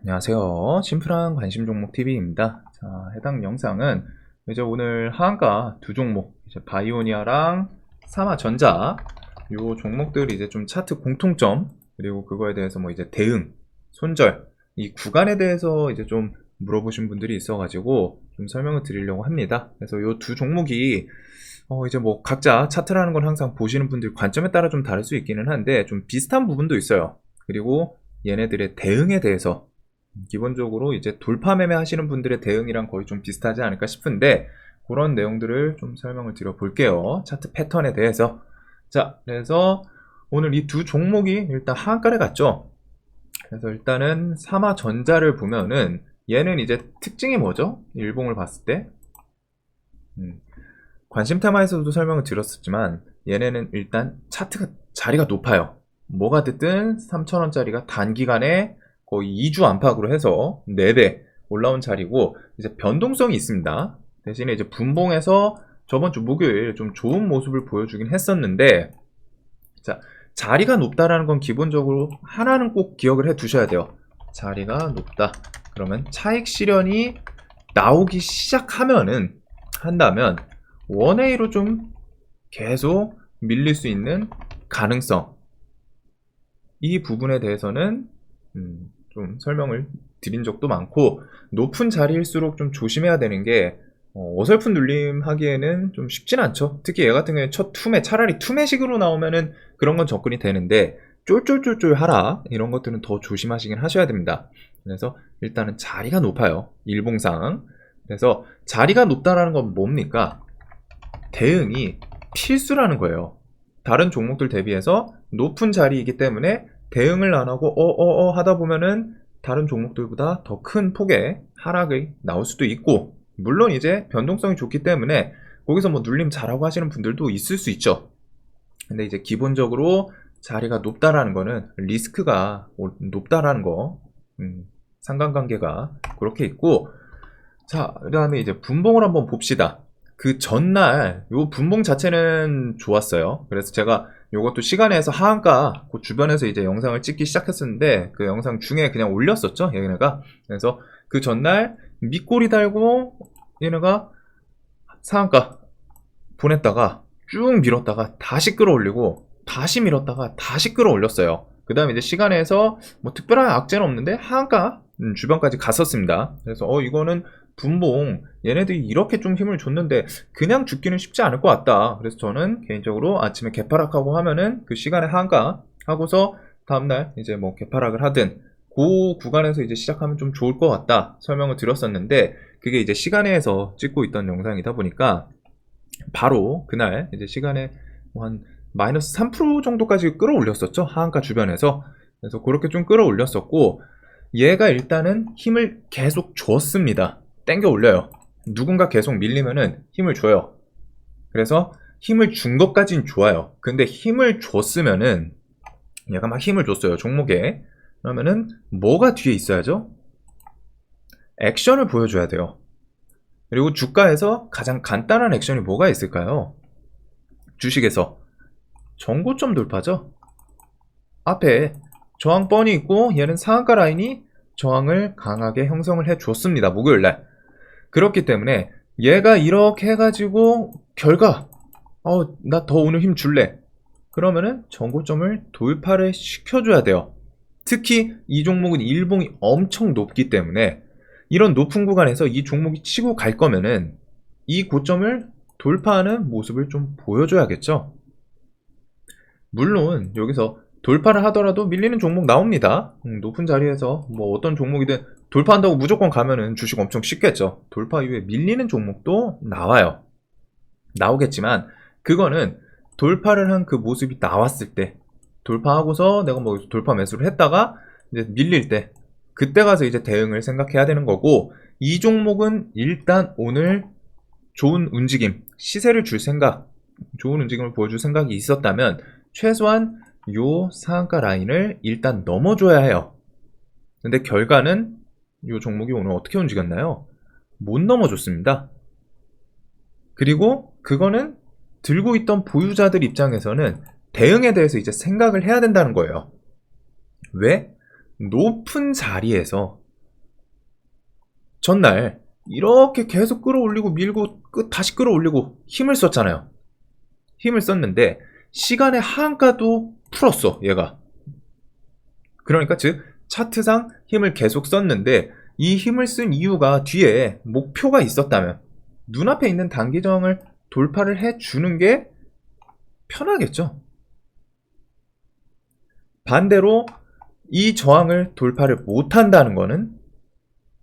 안녕하세요. 심플한 관심 종목 TV입니다. 자, 해당 영상은 이제 오늘 하한가 두 종목, 이제 바이오니아랑 사마전자 요 종목들이 이제 좀 차트 공통점, 그리고 그거에 대해서 뭐 이제 대응, 손절, 이 구간에 대해서 이제 좀 물어보신 분들이 있어가지고 좀 설명을 드리려고 합니다. 그래서 요 두 종목이 이제 뭐 각자 차트라는 건 항상 보시는 분들 관점에 따라 좀 다를 수 있기는 한데 좀 비슷한 부분도 있어요. 그리고 얘네들의 대응에 대해서 기본적으로 이제 돌파 매매 하시는 분들의 대응이랑 거의 좀 비슷하지 않을까 싶은데 그런 내용들을 좀 설명을 드려 볼게요. 차트 패턴에 대해서. 자, 그래서 오늘 이 두 종목이 일단 하한가를 갔죠. 그래서 일단은 사마전자를 보면은 얘는 이제 특징이 뭐죠? 일봉을 봤을 때 관심 테마에서도 설명을 드렸었지만 얘네는 일단 차트가 자리가 높아요. 뭐가 됐든 3,000원짜리가 단기간에 거의 2주 안팎으로 해서 4배 올라온 자리고 이제 변동성이 있습니다. 대신에 이제 분봉에서 저번 주 목요일 좀 좋은 모습을 보여주긴 했었는데, 자, 자리가 높다라는 건 기본적으로 하나는 꼭 기억을 해 두셔야 돼요. 자리가 높다. 그러면 차익 실현이 나오기 한다면 원웨이로 좀 계속 밀릴 수 있는 가능성, 이 부분에 대해서는 좀 설명을 드린 적도 많고, 높은 자리일수록 좀 조심해야 되는 게 어설픈 눌림 하기에는 좀 쉽진 않죠. 특히 얘 같은 경우에 첫 투매, 차라리 투매식으로 나오면은 그런 건 접근이 되는데 쫄쫄쫄쫄 하락 이런 것들은 더 조심하시긴 하셔야 됩니다. 그래서 일단은 자리가 높아요, 일봉상. 그래서 자리가 높다라는 건 뭡니까? 대응이 필수라는 거예요. 다른 종목들 대비해서 높은 자리이기 때문에 대응을 안 하고 하다 보면은 다른 종목들보다 더 큰 폭의 하락이 나올 수도 있고, 물론 이제 변동성이 좋기 때문에 거기서 뭐 눌림 잘하고 하시는 분들도 있을 수 있죠. 근데 이제 기본적으로 자리가 높다라는 거는 리스크가 높다라는 거, 상관관계가 그렇게 있고. 자, 그 다음에 이제 분봉을 한번 봅시다. 그 전날 요 분봉 자체는 좋았어요. 그래서 제가 요것도 시간에서 하한가 그 주변에서 이제 영상을 찍기 시작했었는데 그 영상 중에 그냥 올렸었죠, 얘네가. 그래서 그 전날 밑꼬리 달고 얘네가 상한가 보냈다가 쭉 밀었다가 다시 끌어올리고 다시 밀었다가 다시 끌어올렸어요. 그 다음에 이제 시간에서 뭐 특별한 악재는 없는데 하한가 주변까지 갔었습니다. 그래서 이거는 분봉 얘네들이 이렇게 좀 힘을 줬는데 그냥 죽기는 쉽지 않을 것 같다. 그래서 저는 개인적으로 아침에 개파락하고 하면은 그 시간에 하한가 하고서 다음날 이제 뭐 개파락을 하든 그 구간에서 이제 시작하면 좀 좋을 것 같다 설명을 드렸었는데, 그게 이제 시간에서 찍고 있던 영상이다 보니까 바로 그날 이제 시간에 한 마이너스 3% 정도까지 끌어올렸었죠, 하한가 주변에서. 그래서 그렇게 좀 끌어올렸었고, 얘가 일단은 힘을 계속 줬습니다. 땡겨 올려요. 누군가 계속 밀리면은 힘을 줘요. 그래서 힘을 준 것까진 좋아요. 근데 힘을 줬으면은 얘가 막 힘을 줬어요, 종목에. 그러면은 뭐가 뒤에 있어야죠? 액션을 보여줘야 돼요. 그리고 주가에서 가장 간단한 액션이 뭐가 있을까요? 주식에서 전고점 돌파죠. 앞에 저항 뻔히 있고 얘는 상한가 라인이 저항을 강하게 형성을 해 줬습니다, 목요일날. 그렇기 때문에 얘가 이렇게 해가지고 결과 나 더 오늘 힘 줄래, 그러면은 전고점을 돌파를 시켜줘야 돼요. 특히 이 종목은 일봉이 엄청 높기 때문에 이런 높은 구간에서 이 종목이 치고 갈 거면은 이 고점을 돌파하는 모습을 좀 보여줘야겠죠. 물론 여기서 돌파를 하더라도 밀리는 종목 나옵니다. 높은 자리에서 뭐 어떤 종목이든 돌파한다고 무조건 가면은 주식 엄청 쉽겠죠. 돌파 이후에 밀리는 종목도 나오겠지만 그거는 돌파를 한 그 모습이 나왔을 때, 돌파하고서 내가 뭐 돌파 매수를 했다가 이제 밀릴 때, 그때 가서 이제 대응을 생각해야 되는 거고, 이 종목은 일단 오늘 좋은 움직임, 시세를 줄 생각, 좋은 움직임을 보여줄 생각이 있었다면 최소한 요 상한가 라인을 일단 넘어줘야 해요. 근데 결과는 요 종목이 오늘 어떻게 움직였나요? 못 넘어줬습니다. 그리고 그거는 들고 있던 보유자들 입장에서는 대응에 대해서 이제 생각을 해야 된다는 거예요. 왜? 높은 자리에서 전날 이렇게 계속 끌어올리고 밀고 다시 끌어올리고 힘을 썼잖아요. 힘을 썼는데 시간의 하한가도 풀었어, 얘가. 그러니까 즉 차트상 힘을 계속 썼는데 이 힘을 쓴 이유가 뒤에 목표가 있었다면 눈앞에 있는 단기저항을 돌파를 해주는 게 편하겠죠. 반대로 이 저항을 돌파를 못한다는 거는,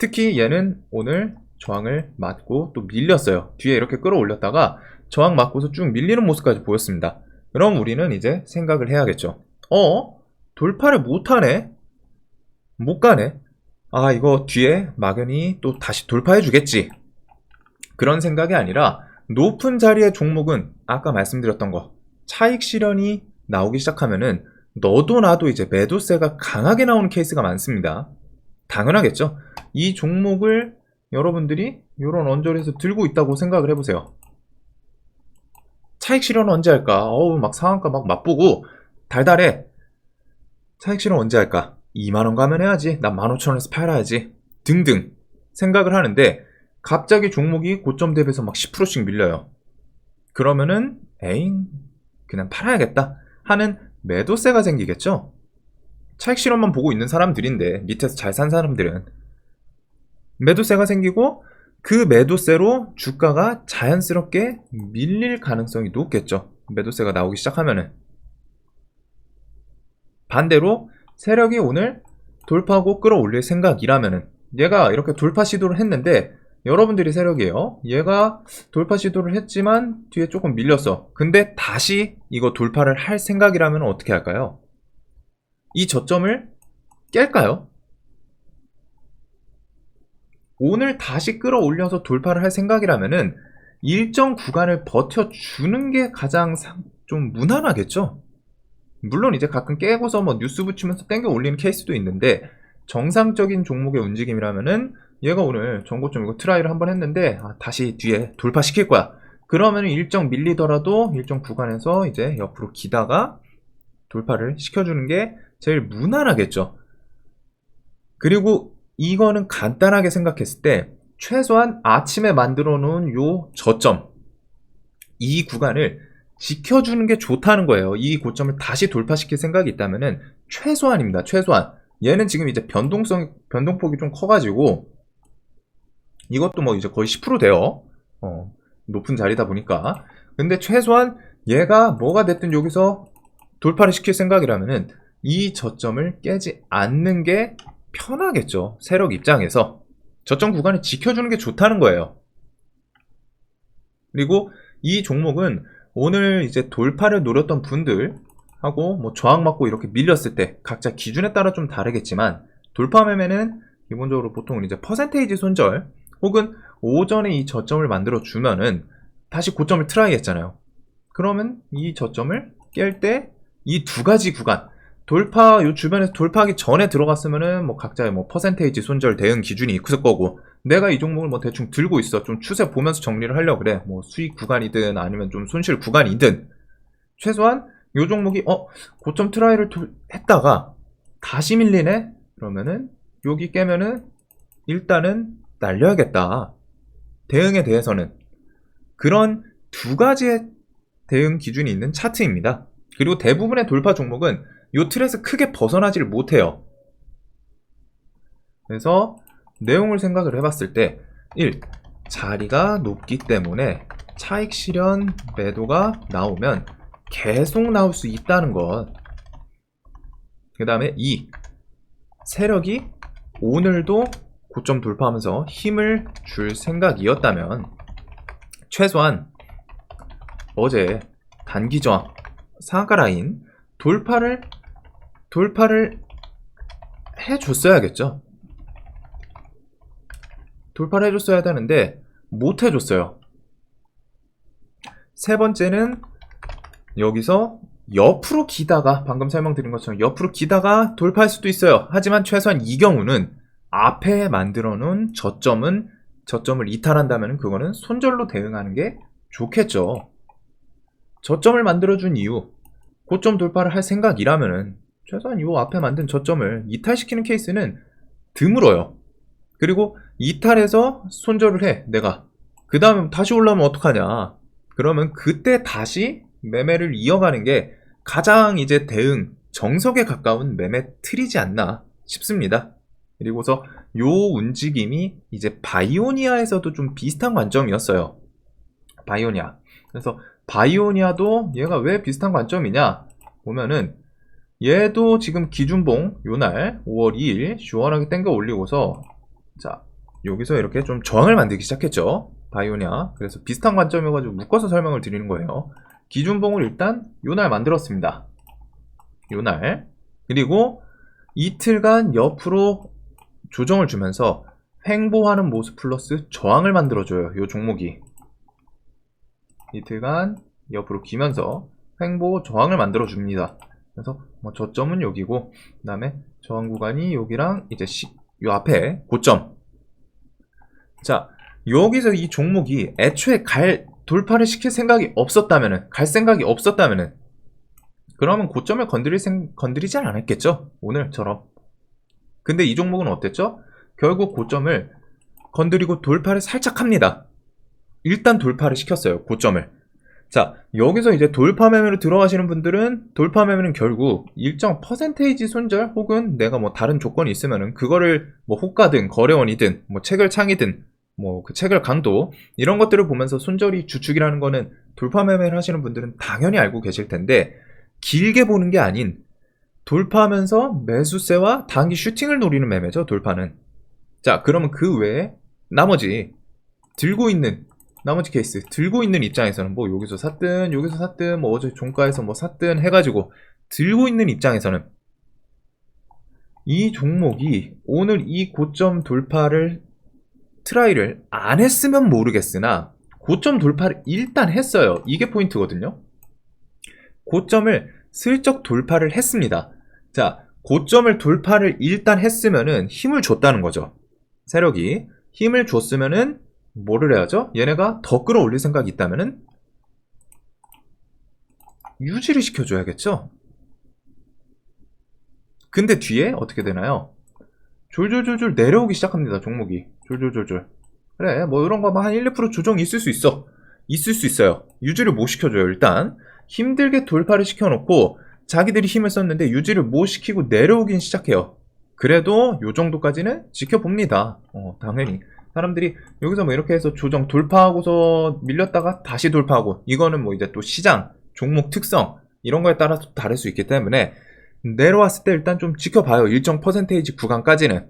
특히 얘는 오늘 저항을 맞고 또 밀렸어요. 뒤에 이렇게 끌어올렸다가 저항 맞고서 쭉 밀리는 모습까지 보였습니다. 그럼 우리는 이제 생각을 해야겠죠. 돌파를 못하네? 못 가네? 아, 이거 뒤에 막연히 또 다시 돌파해 주겠지. 그런 생각이 아니라 높은 자리의 종목은 아까 말씀드렸던 거, 차익 실현이 나오기 시작하면은 너도 나도 이제 매도세가 강하게 나오는 케이스가 많습니다. 당연하겠죠. 이 종목을 여러분들이 이런 언저리에서 들고 있다고 생각을 해보세요. 차익 실현 언제 할까? 막 상한가 막 맛보고 달달해. 차익 실현 언제 할까? 2만원 가면 해야지. 난 15,000원에서 팔아야지. 등등 생각을 하는데 갑자기 종목이 고점 대비해서 막 10%씩 밀려요. 그러면은 에잉, 그냥 팔아야겠다 하는 매도세가 생기겠죠. 차익 실현만 보고 있는 사람들인데, 밑에서 잘 산 사람들은 매도세가 생기고 그 매도세로 주가가 자연스럽게 밀릴 가능성이 높겠죠. 매도세가 나오기 시작하면은. 반대로 세력이 오늘 돌파하고 끌어올릴 생각이라면은, 얘가 이렇게 돌파 시도를 했는데 여러분들이 세력이에요. 얘가 돌파 시도를 했지만 뒤에 조금 밀렸어. 근데 다시 이거 돌파를 할 생각이라면 어떻게 할까요? 이 저점을 깰까요? 오늘 다시 끌어올려서 돌파를 할 생각이라면은 일정 구간을 버텨주는 게 가장 좀 무난하겠죠? 물론 이제 가끔 깨고서 뭐 뉴스 붙이면서 땡겨 올리는 케이스도 있는데, 정상적인 종목의 움직임이라면은 얘가 오늘 전고점 이거 트라이를 한번 했는데 다시 뒤에 돌파시킬 거야. 그러면 일정 밀리더라도 일정 구간에서 이제 옆으로 기다가 돌파를 시켜주는 게 제일 무난하겠죠. 그리고 이거는 간단하게 생각했을 때 최소한 아침에 만들어 놓은 요 저점, 이 구간을 지켜주는 게 좋다는 거예요. 이 고점을 다시 돌파시킬 생각이 있다면은 최소한입니다. 최소한. 얘는 지금 이제 변동폭이 좀 커가지고 이것도 뭐 이제 거의 10% 돼요. 높은 자리다 보니까. 근데 최소한 얘가 뭐가 됐든 여기서 돌파를 시킬 생각이라면은 이 저점을 깨지 않는 게 편하겠죠. 세력 입장에서. 저점 구간을 지켜주는 게 좋다는 거예요. 그리고 이 종목은 오늘 이제 돌파를 노렸던 분들하고 뭐 저항 맞고 이렇게 밀렸을 때 각자 기준에 따라 좀 다르겠지만, 돌파 매매는 기본적으로 보통은 이제 퍼센테이지 손절 혹은 오전에 이 저점을 만들어 주면은 다시 고점을 트라이 했잖아요. 그러면 이 저점을 깰 때 이 두 가지 구간, 돌파, 요 주변에서 돌파하기 전에 들어갔으면은 뭐 각자의 뭐 퍼센테이지 손절 대응 기준이 있을 거고, 내가 이 종목을 뭐 대충 들고 있어. 좀 추세 보면서 정리를 하려고 그래. 뭐 수익 구간이든 아니면 좀 손실 구간이든, 최소한 요 종목이 고점 트라이를 했다가 다시 밀리네? 그러면은 여기 깨면은 일단은 날려야겠다. 대응에 대해서는 그런 두 가지의 대응 기준이 있는 차트입니다. 그리고 대부분의 돌파 종목은 이 틀에서 크게 벗어나지를 못해요. 그래서 내용을 생각을 해봤을 때 1. 자리가 높기 때문에 차익 실현 매도가 나오면 계속 나올 수 있다는 것. 그 다음에 2. 세력이 오늘도 고점 돌파하면서 힘을 줄 생각이었다면 최소한 어제 단기 저항 상한가 라인 돌파를 해줬어야겠죠. 돌파를 해줬어야 되는데 못 해줬어요. 세 번째는 여기서 옆으로 기다가, 방금 설명드린 것처럼 옆으로 기다가 돌파할 수도 있어요. 하지만 최소한 이 경우는 앞에 만들어 놓은 저점을 이탈한다면 그거는 손절로 대응하는 게 좋겠죠. 저점을 만들어준 이유, 고점 돌파를 할 생각이라면은 최소한 이 앞에 만든 저점을 이탈시키는 케이스는 드물어요. 그리고 이탈해서 손절을 해, 내가. 그 다음에 다시 올라오면 어떡하냐. 그러면 그때 다시 매매를 이어가는 게 가장 이제 대응, 정석에 가까운 매매 틀이지 않나 싶습니다. 그리고서 요 움직임이 이제 바이오니아에서도 좀 비슷한 관점이었어요. 바이오니아. 그래서 바이오니아도 얘가 왜 비슷한 관점이냐 보면은 얘도 지금 기준봉 요날 5월 2일 시원하게 땡겨 올리고서 자 여기서 이렇게 좀 저항을 만들기 시작했죠. 바이오니아. 그래서 비슷한 관점이어가지고 묶어서 설명을 드리는 거예요. 기준봉을 일단 요날 만들었습니다. 요날. 그리고 이틀간 옆으로 조정을 주면서 횡보하는 모습 플러스 저항을 만들어줘요. 요 종목이. 이틀간 옆으로 기면서 횡보 저항을 만들어줍니다. 그래서 뭐 저점은 여기고 그 다음에 저항 구간이 여기랑 이제 요 앞에 고점. 자 여기서 이 종목이 애초에 돌파를 시킬 생각이 없었다면은 그러면 고점을 건드리지 않았겠죠, 오늘처럼. 근데 이 종목은 어땠죠? 결국 고점을 건드리고 돌파를 살짝 합니다. 일단 돌파를 시켰어요, 고점을. 자 여기서 이제 돌파 매매로 들어가시는 분들은 돌파 매매는 결국 일정 퍼센테이지 손절 혹은 내가 뭐 다른 조건이 있으면은 그거를 뭐 호가든 거래원이든 뭐 체결창이든 뭐 그 체결 강도 이런 것들을 보면서 손절이 주축이라는 거는 돌파 매매를 하시는 분들은 당연히 알고 계실 텐데 길게 보는 게 아닌 돌파하면서 매수세와 단기 슈팅을 노리는 매매죠, 돌파는. 자 그러면 그 외에 나머지 케이스 들고 있는 입장에서는 뭐 여기서 샀든 뭐 어제 종가에서 뭐 샀든 해가지고 들고 있는 입장에서는 이 종목이 오늘 이 고점 돌파를 트라이를 안 했으면 모르겠으나 고점 돌파를 일단 했어요. 이게 포인트거든요. 고점을 슬쩍 돌파를 했습니다. 자 고점을 돌파를 일단 했으면은 힘을 줬다는 거죠. 세력이 힘을 줬으면은 뭐를 해야죠? 얘네가 더 끌어올릴 생각이 있다면은 유지를 시켜줘야겠죠? 근데 뒤에 어떻게 되나요? 졸졸졸졸 내려오기 시작합니다, 종목이. 졸졸졸졸. 그래, 뭐 이런 거 한 1, 2% 조정 있을 수 있어. 있을 수 있어요. 유지를 못 시켜줘요, 일단. 힘들게 돌파를 시켜놓고 자기들이 힘을 썼는데 유지를 못 시키고 내려오긴 시작해요. 그래도 요 정도까지는 지켜봅니다. 당연히. 사람들이 여기서 뭐 이렇게 해서 조정 돌파하고서 밀렸다가 다시 돌파하고 이거는 뭐 이제 또 시장, 종목 특성 이런 거에 따라서 다를 수 있기 때문에 내려왔을 때 일단 좀 지켜봐요. 일정 퍼센테이지 구간까지는.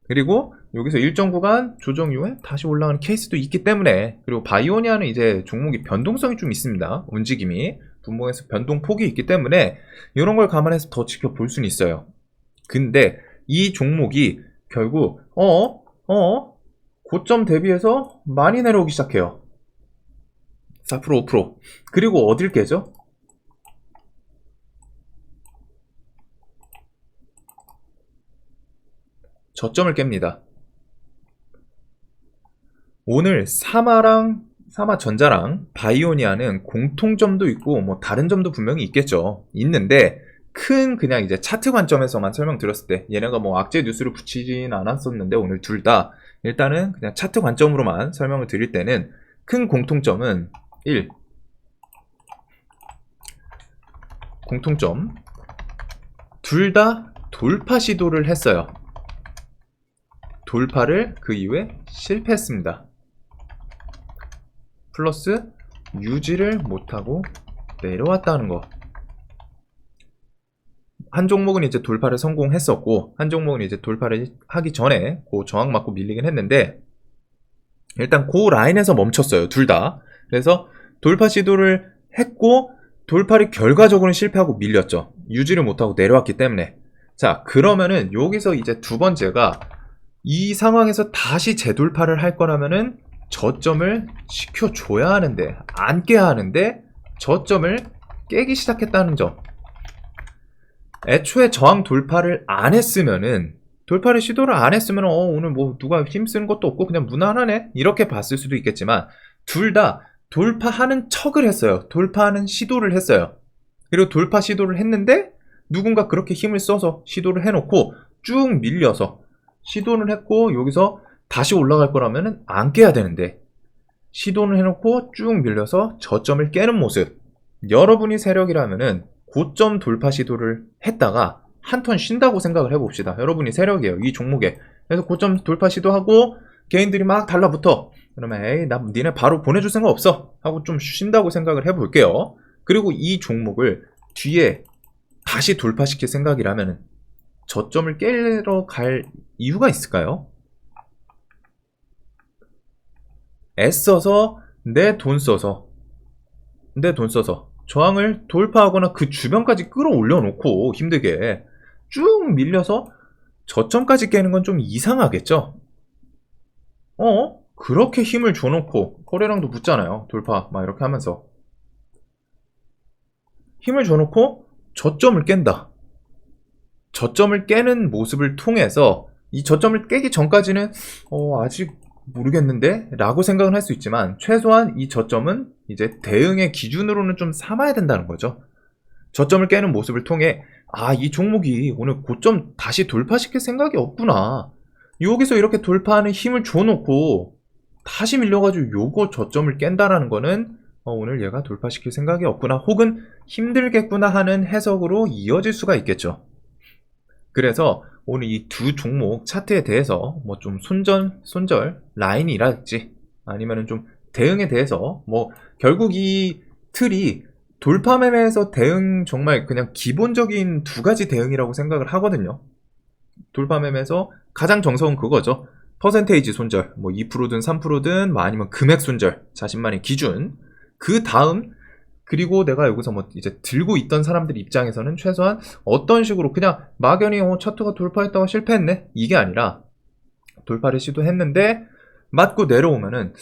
그리고 여기서 일정 구간 조정 이후에 다시 올라가는 케이스도 있기 때문에 그리고 바이오니아는 이제 종목이 변동성이 좀 있습니다. 움직임이 분봉에서 변동폭이 있기 때문에 이런 걸 감안해서 더 지켜볼 수는 있어요. 근데 이 종목이 결국 고점 대비해서 많이 내려오기 시작해요. 4%, 5%. 그리고 어딜 깨죠? 저점을 깹니다. 오늘 사마전자랑 바이오니아는 공통점도 있고 뭐 다른 점도 분명히 있겠죠. 있는데 큰 그냥 이제 차트 관점에서만 설명드렸을 때 얘네가 뭐 악재 뉴스를 붙이진 않았었는데 오늘 둘 다 일단은 그냥 차트 관점으로만 설명을 드릴 때는 큰 공통점은 1. 공통점 둘 다 돌파 시도를 했어요. 돌파를 그 이후에 실패했습니다. 플러스 유지를 못하고 내려왔다는 거. 한 종목은 이제 돌파를 성공했었고 한 종목은 이제 돌파를 하기 전에 그 저항 맞고 밀리긴 했는데 일단 그 라인에서 멈췄어요. 둘 다. 그래서 돌파 시도를 했고 돌파를 결과적으로는 실패하고 밀렸죠. 유지를 못하고 내려왔기 때문에. 자 그러면은 여기서 이제 두 번째가 이 상황에서 다시 재돌파를 할 거라면은 저점을 지켜줘야 하는데 안 깨야 하는데 저점을 깨기 시작했다는 점. 애초에 저항 돌파를 안 했으면은 돌파를 시도를 안 했으면 오늘 뭐 누가 힘쓰는 것도 없고 그냥 무난하네 이렇게 봤을 수도 있겠지만 둘 다 돌파하는 척을 했어요. 돌파하는 시도를 했어요. 그리고 돌파 시도를 했는데 누군가 그렇게 힘을 써서 시도를 해놓고 쭉 밀려서 시도를 했고 여기서 다시 올라갈 거라면 안 깨야 되는데 시도를 해놓고 쭉 밀려서 저점을 깨는 모습. 여러분이 세력이라면은 고점 돌파 시도를 했다가 한 턴 쉰다고 생각을 해봅시다. 여러분이 세력이에요, 이 종목에. 그래서 고점 돌파 시도하고 개인들이 막 달라붙어. 그러면 에이, 나 니네 바로 보내줄 생각 없어 하고 좀 쉰다고 생각을 해볼게요. 그리고 이 종목을 뒤에 다시 돌파시킬 생각이라면 저점을 깨러 갈 이유가 있을까요? 애써서 내 돈 써서 저항을 돌파하거나 그 주변까지 끌어올려 놓고 힘들게 쭉 밀려서 저점까지 깨는 건 좀 이상하겠죠? 그렇게 힘을 줘놓고 거래량도 붙잖아요. 돌파 막 이렇게 하면서 힘을 줘놓고 저점을 깬다. 저점을 깨는 모습을 통해서 이 저점을 깨기 전까지는 아직 모르겠는데 라고 생각은 할 수 있지만 최소한 이 저점은 이제 대응의 기준으로는 좀 삼아야 된다는 거죠. 저점을 깨는 모습을 통해 이 종목이 오늘 고점 다시 돌파시킬 생각이 없구나. 여기서 이렇게 돌파하는 힘을 줘놓고 다시 밀려가지고 요거 저점을 깬다라는 거는 오늘 얘가 돌파시킬 생각이 없구나 혹은 힘들겠구나 하는 해석으로 이어질 수가 있겠죠. 그래서 오늘 이 두 종목 차트에 대해서 뭐 좀 손절 라인이랄지 아니면은 좀 대응에 대해서 결국 이 틀이 돌파 매매에서 대응 정말 그냥 기본적인 두 가지 대응이라고 생각을 하거든요. 돌파 매매에서 가장 정석은 그거죠. 퍼센테이지 손절, 2%든 3%든 아니면 금액 손절, 자신만의 기준. 그 다음 그리고 내가 여기서 이제 들고 있던 사람들 입장에서는 최소한 어떤 식으로 그냥 막연히 차트가 돌파했다가 실패했네 이게 아니라 돌파를 시도했는데 맞고 내려오면은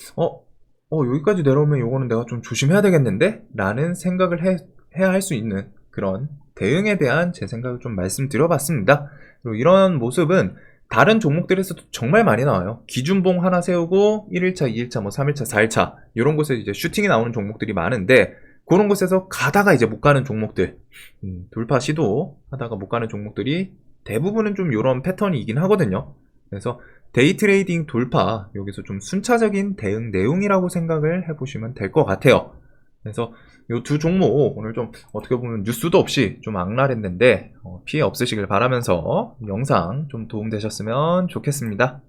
여기까지 내려오면 요거는 내가 좀 조심해야 되겠는데 라는 생각을 해야 할 수 있는 그런 대응에 대한 제 생각을 좀 말씀드려봤습니다. 그리고 이런 모습은 다른 종목들에서도 정말 많이 나와요. 기준봉 하나 세우고 1일차, 2일차, 3일차, 4일차 이런 곳에 이제 슈팅이 나오는 종목들이 많은데 그런 곳에서 가다가 이제 못 가는 종목들, 돌파 시도 하다가 못 가는 종목들이 대부분은 좀 이런 패턴이긴 하거든요. 그래서 데이 트레이딩 돌파, 여기서 좀 순차적인 대응 내용이라고 생각을 해보시면 될 것 같아요. 그래서 이 두 종목 오늘 좀 어떻게 보면 뉴스도 없이 좀 악랄했는데 피해 없으시길 바라면서 영상 좀 도움되셨으면 좋겠습니다.